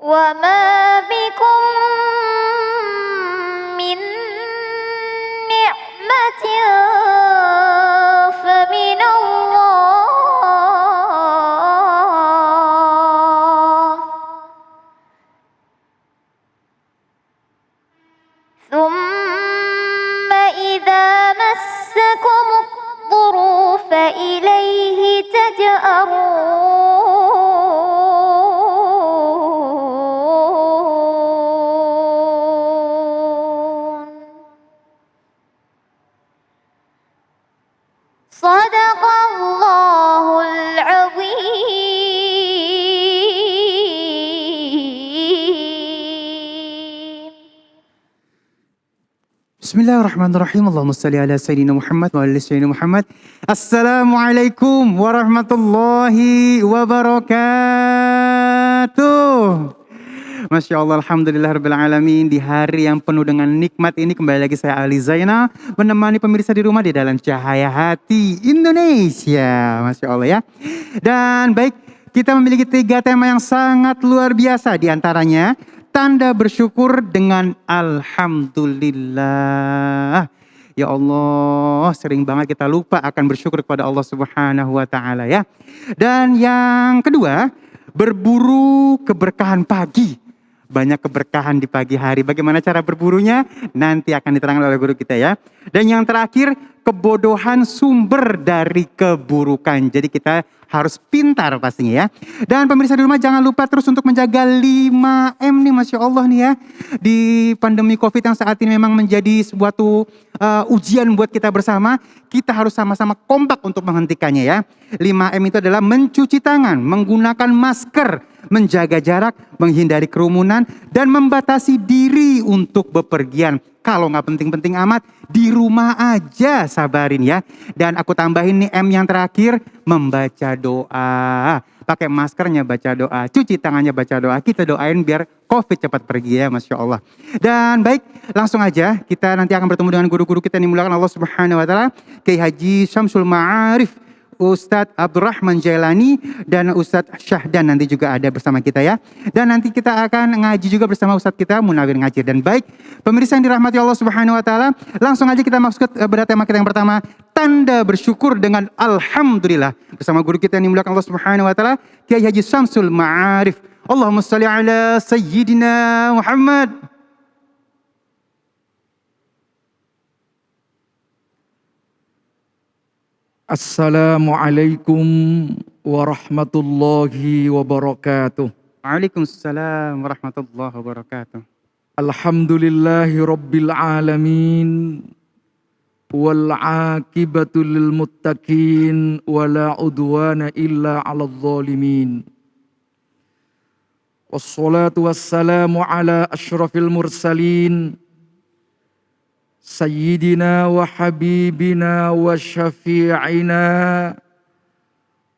وما بكم من نعمة فمن الله ثم إذا مسكم الضر فإليه تجأرون صدق الله العظيم. Bismillahirrahmanirrahim. Allahumma salli ala Sayyidina Muhammad wa ala Sayyidina Muhammad. Assalamualaikum warahmatullahi wabarakatuh. Masya Allah, Alhamdulillah Rabbil Alamin. Di hari yang penuh dengan nikmat ini kembali lagi saya Ali Zainal menemani pemirsa di rumah di dalam Cahaya Hati Indonesia. Masya Allah ya. Dan baik, kita memiliki 3 tema yang sangat luar biasa. Di antaranya tanda bersyukur dengan Alhamdulillah. Ya Allah, sering banget kita lupa akan bersyukur kepada Allah Subhanahu wa Ta'ala ya. Dan yang kedua, berburu keberkahan pagi. Banyak keberkahan di pagi hari. Bagaimana cara berburunya? Nanti akan diterangkan oleh guru kita ya. Dan yang terakhir, kebodohan sumber dari keburukan. Jadi kita harus pintar pastinya ya. Dan pemirsa di rumah jangan lupa terus untuk menjaga 5M nih, Masya Allah nih ya. Di pandemi Covid yang saat ini memang menjadi suatu ujian buat kita bersama. Kita harus sama-sama kompak untuk menghentikannya ya. 5M itu adalah mencuci tangan, menggunakan masker, menjaga jarak, menghindari kerumunan, dan membatasi diri untuk bepergian. Kalau nggak penting-penting amat, di rumah aja sabarin ya. Dan aku tambahin nih M yang terakhir, membaca doa. Pakai maskernya baca doa, cuci tangannya baca doa. Kita doain biar Covid cepat pergi ya, Masya Allah. Dan baik, langsung aja kita nanti akan bertemu dengan guru-guru kita yang dimulakan Allah Subhanahu wa Ta'ala. Kiai Haji Syamsul Ma'arif, Ustadz Abdurrahman Jailani, dan Ustadz Syahdan nanti juga ada bersama kita ya. Dan nanti kita akan ngaji juga bersama Ustadz kita Munawir Ngajir. Dan baik, pemirsa yang dirahmati Allah Subhanahu wa Ta'ala, langsung aja kita masuk ke tema kita yang pertama, tanda bersyukur dengan Alhamdulillah. Bersama guru kita yang dimuliakan Allah Subhanahu wa Ta'ala, Kiai Haji Syamsul Ma'arif. Allahumma salli ala Sayyidina Muhammad. Assalamualaikum warahmatullahi wabarakatuh. Waalaikumsalam warahmatullahi wabarakatuh. Alhamdulillahi rabbil alamin. Wal aqibatu lil muttaqin wala udwana illa 'alal zalimin. Wassalatu wassalamu ala asyrafil mursalin. Sayyidina wa habibina wa syafi'ina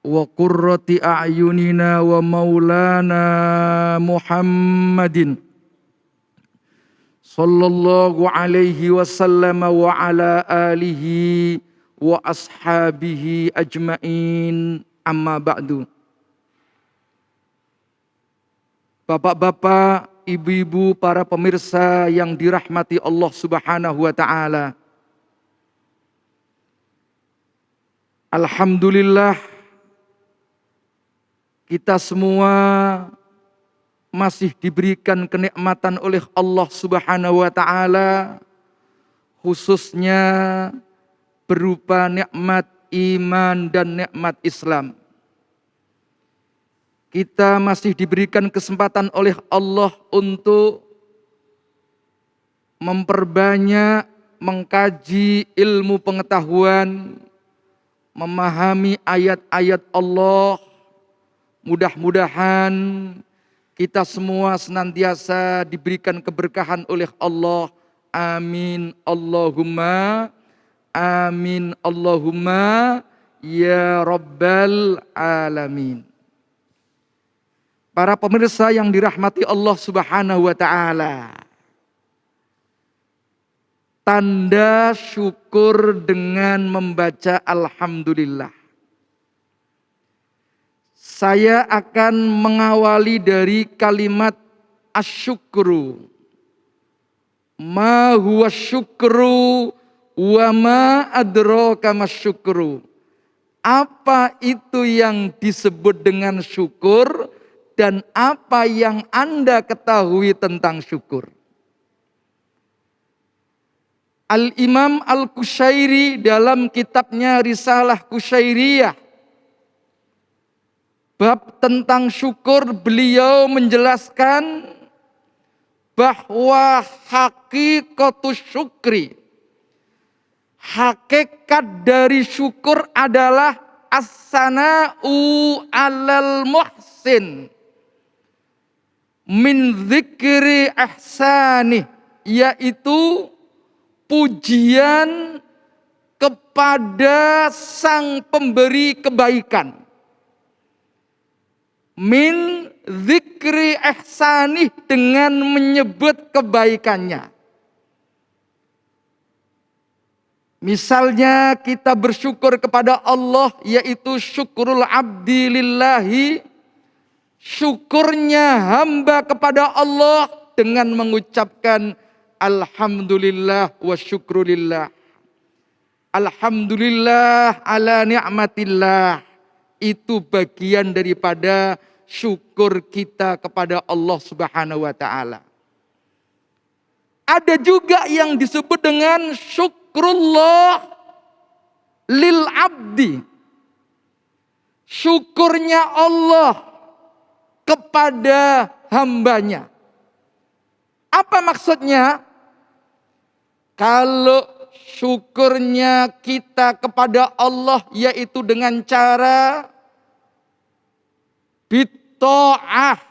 wa qurrati a'yunina wa maulana Muhammadin sallallahu alaihi wasallam wa ala alihi wa ashabihi ajma'in, amma ba'du. Bapak-bapak, ibu-ibu, para pemirsa yang dirahmati Allah Subhanahu wa Ta'ala. Alhamdulillah, kita semua masih diberikan kenikmatan oleh Allah Subhanahu wa Ta'ala, khususnya berupa nikmat iman dan nikmat Islam. Kita masih diberikan kesempatan oleh Allah untuk memperbanyak, mengkaji ilmu pengetahuan, memahami ayat-ayat Allah. Mudah-mudahan kita semua senantiasa diberikan keberkahan oleh Allah. Amin Allahumma, amin Allahumma, ya Rabbal Alamin. Para pemirsa yang dirahmati Allah Subhanahu wa Ta'ala, tanda syukur dengan membaca Alhamdulillah. Saya akan mengawali dari kalimat asyukru. Ma huwa syukru wa ma adraka masyukru. Apa itu yang disebut dengan syukur dan apa yang Anda ketahui tentang syukur? Al-Imam Al-Qushairi dalam kitabnya Risalah Qushairiyah, bab tentang syukur, beliau menjelaskan bahwa hakikatus syukri, hakikat dari syukur adalah as-sana'u 'alal muhsin min dzikri ihsanih, yaitu pujian kepada sang pemberi kebaikan. Min dzikri ihsanih, dengan menyebut kebaikannya. Misalnya kita bersyukur kepada Allah, yaitu syukurul abdi lillahi, syukurnya hamba kepada Allah dengan mengucapkan alhamdulillah wa syukrulillah. Alhamdulillah ala ni'matillah. Itu bagian daripada syukur kita kepada Allah Subhanahu wa taala. Ada juga yang disebut dengan syukrullah lil abdi. Syukurnya Allah kepada hambanya. Apa maksudnya? Kalau syukurnya kita kepada Allah yaitu dengan cara bitta'ah,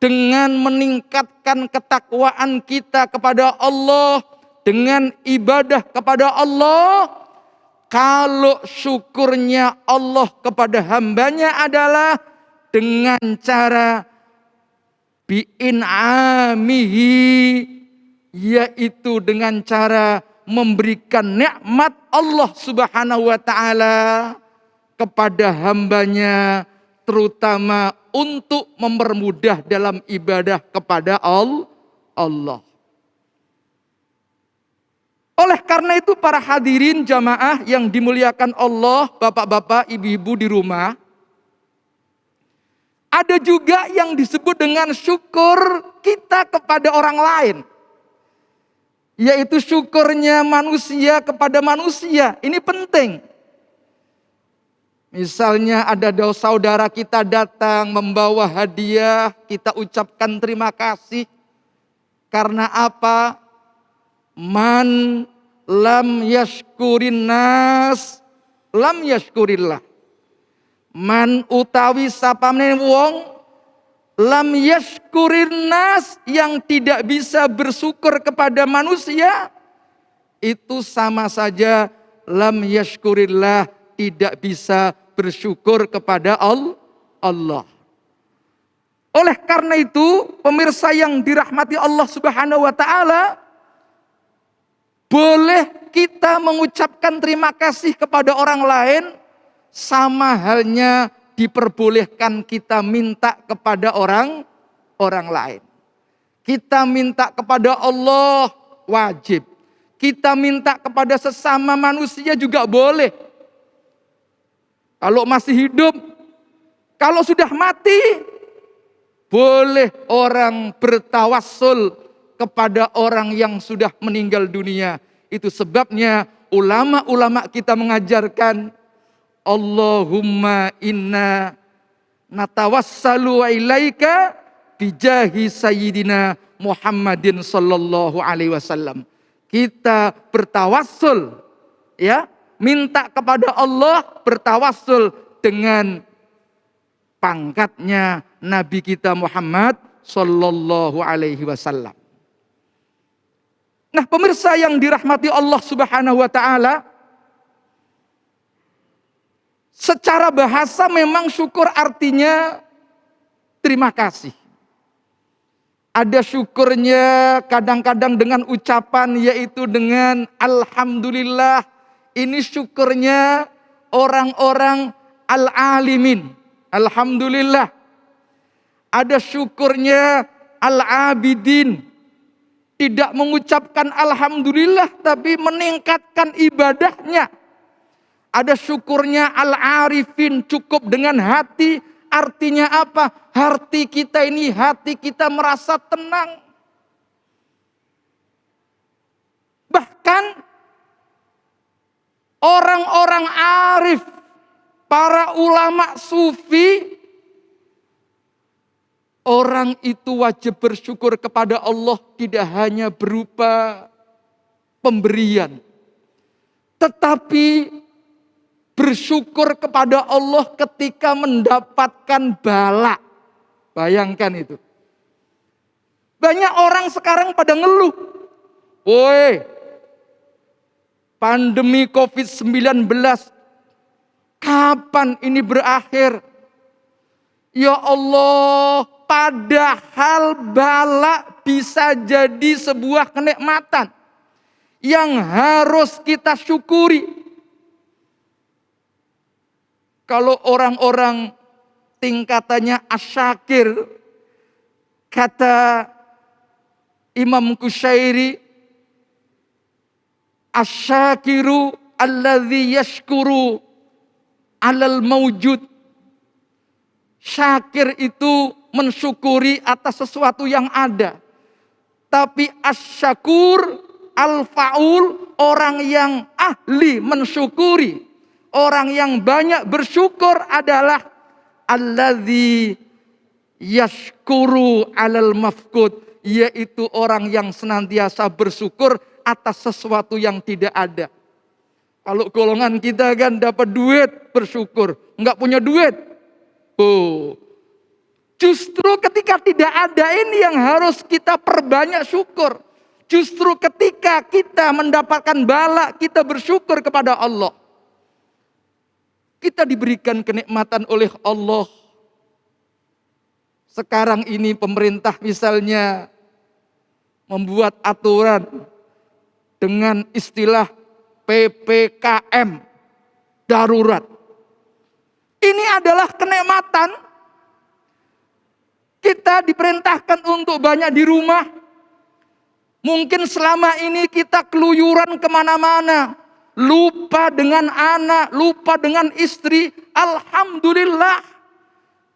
dengan meningkatkan ketakwaan kita kepada Allah, dengan ibadah kepada Allah. Kalau syukurnya Allah kepada hambanya adalah dengan cara bi'in'amihi, yaitu dengan cara memberikan nikmat Allah Subhanahu wa taala kepada hambanya, terutama untuk mempermudah dalam ibadah kepada Allah. Oleh karena itu para hadirin jamaah yang dimuliakan Allah, bapak-bapak, ibu-ibu di rumah, ada juga yang disebut dengan syukur kita kepada orang lain. Yaitu syukurnya manusia kepada manusia. Ini penting. Misalnya ada saudara kita datang membawa hadiah, kita ucapkan terima kasih. Karena apa? Man lam yashkurin nas, lam yashkurillah. Man utawi sapamne wong lam yashkurin nas, yang tidak bisa bersyukur kepada manusia, itu sama saja lam yashkurillah, tidak bisa bersyukur kepada Allah. Oleh karena itu, pemirsa yang dirahmati Allah Subhanahu wa taala, boleh kita mengucapkan terima kasih kepada orang lain, sama halnya diperbolehkan kita minta kepada orang lain. Kita minta kepada Allah wajib. Kita minta kepada sesama manusia juga boleh. Kalau masih hidup, kalau sudah mati, boleh orang bertawassul kepada orang yang sudah meninggal dunia. Itu sebabnya ulama-ulama kita mengajarkan, Allahumma inna natawassalu ilaika bijahi sayyidina Muhammadin sallallahu alaihi wasallam. Kita bertawassul, ya, minta kepada Allah, bertawassul dengan pangkatnya Nabi kita Muhammad sallallahu alaihi wasallam. Nah, pemirsa yang dirahmati Allah Subhanahu wa taala, secara bahasa memang syukur artinya terima kasih. Ada syukurnya kadang-kadang dengan ucapan, yaitu dengan alhamdulillah. Ini syukurnya orang-orang al-alimin. Alhamdulillah. Ada syukurnya al-abidin. Tidak mengucapkan alhamdulillah tapi meningkatkan ibadahnya. Ada syukurnya al-arifin, cukup dengan hati. Artinya apa? Hati kita merasa tenang. Bahkan orang-orang arif, para ulama sufi, orang itu wajib bersyukur kepada Allah tidak hanya berupa pemberian, tetapi bersyukur kepada Allah ketika mendapatkan bala. Bayangkan itu. Banyak orang sekarang pada ngeluh. Woi, pandemi COVID-19, kapan ini berakhir? Ya Allah, padahal bala bisa jadi sebuah kenikmatan yang harus kita syukuri. Kalau orang-orang tingkatannya asyakir, kata Imam Kusyairi, asyakiru alladzi yashkuru alal mawjud. Syakir itu mensyukuri atas sesuatu yang ada. Tapi asyakur, al-faul, orang yang ahli mensyukuri, orang yang banyak bersyukur adalah alladzi yashkuru alal mafqud, yaitu orang yang senantiasa bersyukur atas sesuatu yang tidak ada. Kalau golongan kita kan dapat duit bersyukur, enggak punya duit. Oh, justru ketika tidak ada ini yang harus kita perbanyak syukur. Justru ketika kita mendapatkan bala, kita bersyukur kepada Allah. Kita diberikan kenikmatan oleh Allah. Sekarang ini pemerintah misalnya membuat aturan dengan istilah PPKM darurat. Ini adalah kenikmatan. Kita diperintahkan untuk banyak di rumah. Mungkin selama ini kita keluyuran kemana-mana. Lupa dengan anak, lupa dengan istri. Alhamdulillah.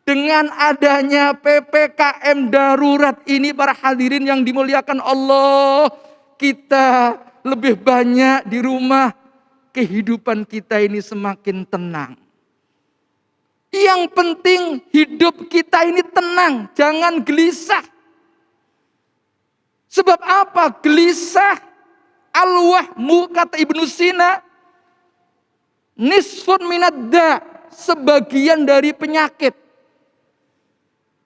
Dengan adanya PPKM darurat ini, para hadirin yang dimuliakan Allah, kita lebih banyak di rumah. Kehidupan kita ini semakin tenang. Yang penting hidup kita ini tenang, jangan gelisah. Sebab apa? Gelisah, al-wahmu, kata Ibnu Sina, nisfun minadda, sebagian dari penyakit.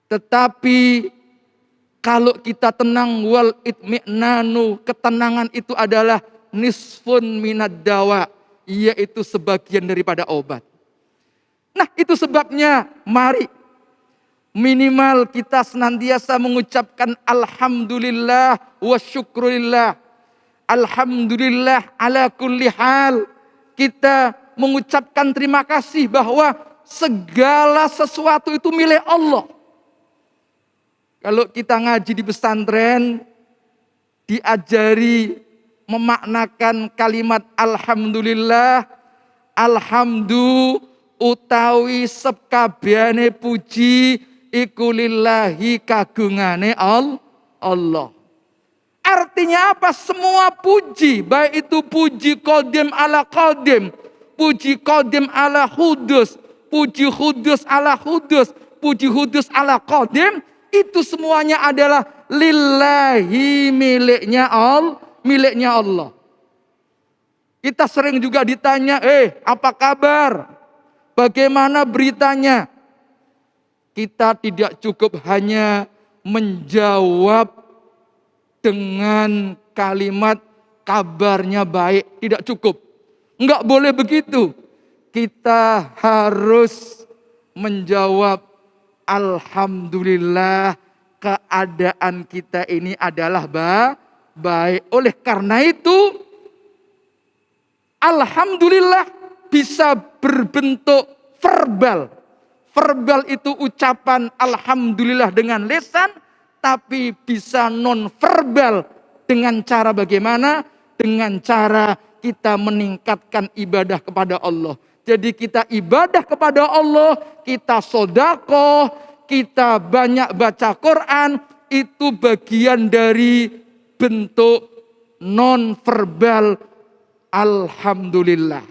Tetapi kalau kita tenang, wal itmi'nanu, ketenangan itu adalah nisfun minaddawa, yaitu sebagian daripada obat. Nah, itu sebabnya mari minimal kita senantiasa mengucapkan alhamdulillah wa syukurillah. Alhamdulillah ala kulli hal. Kita mengucapkan terima kasih bahwa segala sesuatu itu milik Allah. Kalau kita ngaji di pesantren, diajari memaknakan kalimat alhamdulillah, alhamdulillah, utawi sekabehane puji iku lillahi, kagungane Allah. Artinya apa? Semua puji, baik itu puji qadim ala qadim, puji qadim ala hudus, puji hudus ala hudus, puji hudus ala qadim, itu semuanya adalah lillahi, miliknya Allah. Kita sering juga ditanya, apa kabar? Bagaimana beritanya? Kita tidak cukup hanya menjawab dengan kalimat kabarnya baik. Tidak cukup. Enggak boleh begitu. Kita harus menjawab alhamdulillah, keadaan kita ini adalah baik. Oleh karena itu, alhamdulillah bisa berbentuk verbal. Verbal itu ucapan alhamdulillah dengan lisan, tapi bisa non-verbal. Dengan cara bagaimana? Dengan cara kita meningkatkan ibadah kepada Allah. Jadi kita ibadah kepada Allah, kita sedekah, kita banyak baca Quran, itu bagian dari bentuk non-verbal alhamdulillah.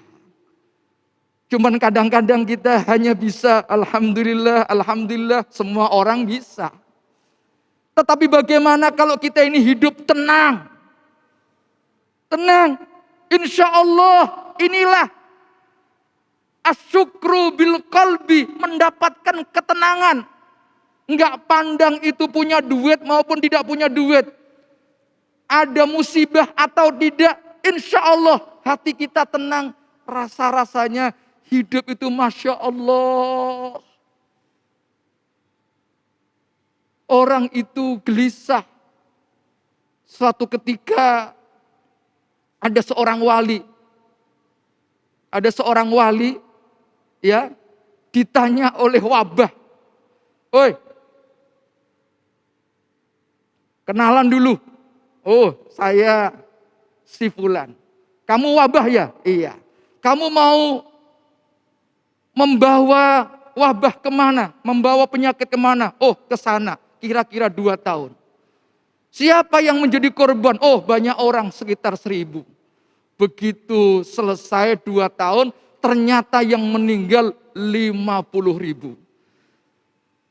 Cuman kadang-kadang kita hanya bisa alhamdulillah, alhamdulillah, semua orang bisa. Tetapi bagaimana kalau kita ini hidup tenang? Tenang. Insya Allah inilah asyukru bil qalbi, mendapatkan ketenangan. Enggak pandang itu punya duit maupun tidak punya duit. Ada musibah atau tidak, insya Allah hati kita tenang. Rasa-rasanya hidup itu Masya Allah. Orang itu gelisah. Suatu ketika ada seorang wali. Ada seorang wali ya ditanya oleh wabah. Oi, kenalan dulu. Oh, saya si fulan. Kamu wabah ya? Iya. Kamu mau membawa wabah kemana? Membawa penyakit kemana? Oh, ke sana. Kira-kira 2 tahun. Siapa yang menjadi korban? Oh, banyak orang, sekitar 1000. Begitu selesai 2 tahun, ternyata yang meninggal 50.000.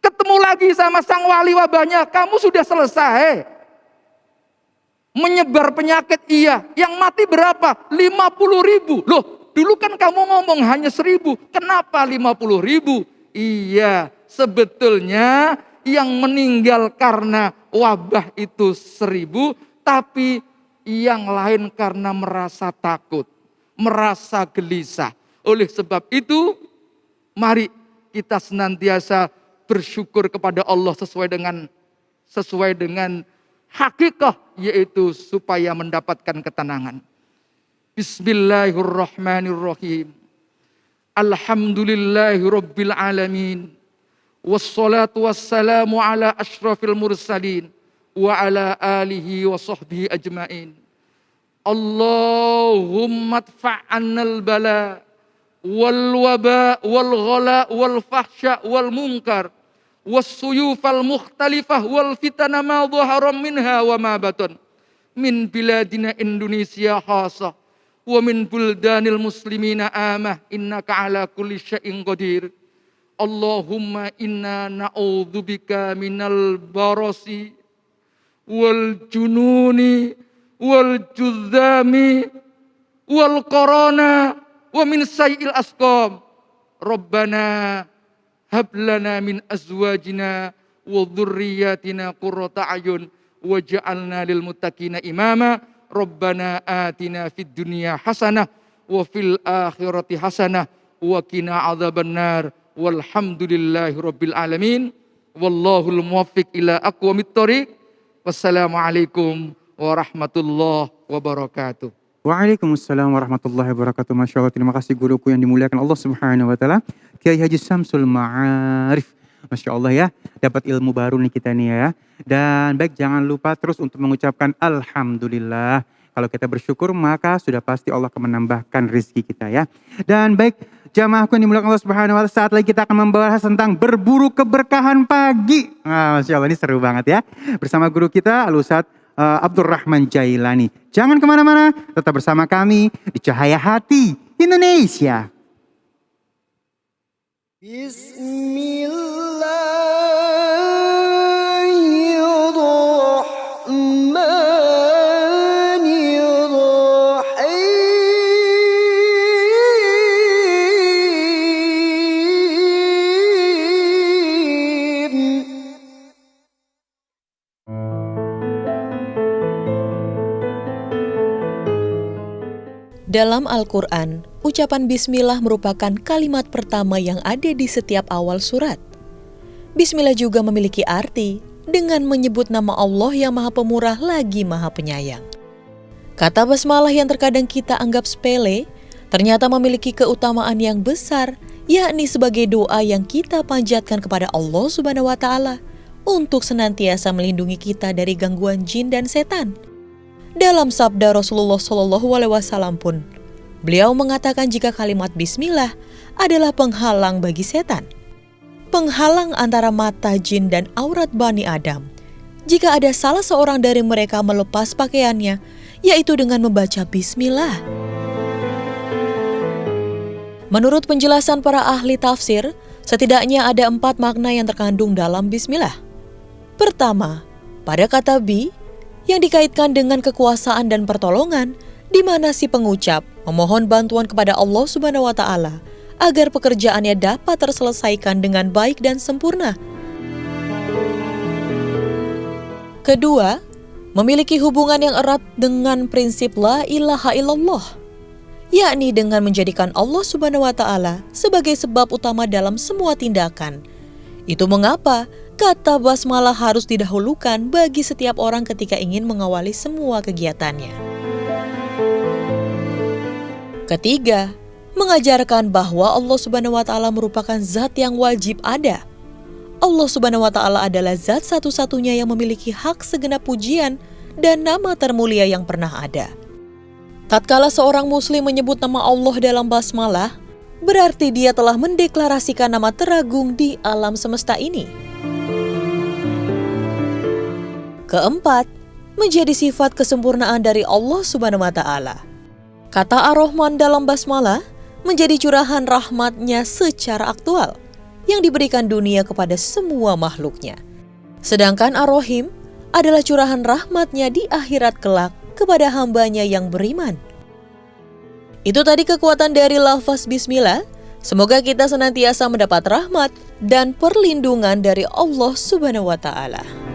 Ketemu lagi sama sang wali wabahnya, kamu sudah selesai. Menyebar penyakit, iya. Yang mati berapa? 50.000. Loh, dulu kan kamu ngomong hanya 1000. Kenapa 50.000? Iya, sebetulnya yang meninggal karena wabah itu 1000, tapi yang lain karena merasa takut, merasa gelisah. Oleh sebab itu, mari kita senantiasa bersyukur kepada Allah sesuai dengan hakikat, yaitu supaya mendapatkan ketenangan. Bismillahirrahmanirrahim. Alhamdulillahirabbil alamin. Wassalatu wassalamu ala asyrafil mursalin wa ala alihi wa sahbihi ajmain. Allahumma adfa'annal bala wal waba wal ghala wal fahsya wal munkar was suyufal mukhtalifah wal fitana ma dhahara minha wa ma batan min biladina Indonesia khasah wa min buldanil muslimina amah innaka ala kulli syai'in qadir. Allahumma inna na'udzubika minal barasi wal jununi wal juzzami wal korona wa min sayil asqam. Rabbana hab lana min azwajina wa dhurriyyatina qurrata ayun waj'alna lil muttaqina imama. Rabbana atina fid dunya hasanah wa fil akhirati hasanah wa qina adzabannar. Walhamdulillahi rabbil alamin. Wallahul muwaffiq ila aqwamit thoriq. Wassalamualaikum warahmatullahi wabarakatuh. Waalaikumsalam warahmatullahi wabarakatuh. Masya Allah, terima kasih guruku yang dimuliakan Allah Subhanahu wa Ta'ala, Kiai Haji Syamsul Ma'arif. Masya Allah ya, dapat ilmu baru nih kita nih ya. Dan baik, jangan lupa terus untuk mengucapkan Alhamdulillah. Kalau kita bersyukur maka sudah pasti Allah akan menambahkan rezeki kita ya. Dan baik, jamaahku yang dimuliakan Allah Subhanahu wa Ta'ala, saat lagi kita akan membahas tentang berburu keberkahan pagi. Masya Allah, ini seru banget ya. Bersama guru kita Al-Ustadz Abdurrahman Jailani. Jangan kemana-mana, tetap bersama kami di Cahaya Hati Indonesia. Dalam Al-Quran, ucapan Bismillah merupakan kalimat pertama yang ada di setiap awal surat. Bismillah juga memiliki arti dengan menyebut nama Allah yang Maha Pemurah lagi Maha Penyayang. Kata basmalah yang terkadang kita anggap sepele, ternyata memiliki keutamaan yang besar, yakni sebagai doa yang kita panjatkan kepada Allah Subhanahu wa Ta'ala untuk senantiasa melindungi kita dari gangguan jin dan setan. Dalam sabda Rasulullah SAW pun, beliau mengatakan jika kalimat bismillah adalah penghalang bagi setan, penghalang antara mata jin dan aurat Bani Adam. Jika ada salah seorang dari mereka melepas pakaiannya, yaitu dengan membaca bismillah. Menurut penjelasan para ahli tafsir, setidaknya ada 4 makna yang terkandung dalam bismillah. Pertama, pada kata bi yang dikaitkan dengan kekuasaan dan pertolongan, di mana si pengucap memohon bantuan kepada Allah Subhanahu wa Ta'ala agar pekerjaannya dapat terselesaikan dengan baik dan sempurna. Kedua, memiliki hubungan yang erat dengan prinsip la ilaha illallah, yakni dengan menjadikan Allah Subhanahu wa Ta'ala sebagai sebab utama dalam semua tindakan. Itu mengapa kata basmalah harus didahulukan bagi setiap orang ketika ingin mengawali semua kegiatannya. Ketiga, mengajarkan bahwa Allah Subhanahu wa Ta'ala merupakan zat yang wajib ada. Allah Subhanahu wa Ta'ala adalah zat satu-satunya yang memiliki hak segenap pujian dan nama termulia yang pernah ada. Tatkala seorang muslim menyebut nama Allah dalam basmalah, berarti dia telah mendeklarasikan nama teragung di alam semesta ini. Keempat, menjadi sifat kesempurnaan dari Allah Subhanahu wa Ta'ala. Kata Ar-Rahman dalam basmalah menjadi curahan rahmatnya secara aktual yang diberikan dunia kepada semua makhluknya. Sedangkan Ar-Rahim adalah curahan rahmatnya di akhirat kelak kepada hambanya yang beriman. Itu tadi kekuatan dari lafaz bismillah. Semoga kita senantiasa mendapat rahmat dan perlindungan dari Allah Subhanahu wa Ta'ala.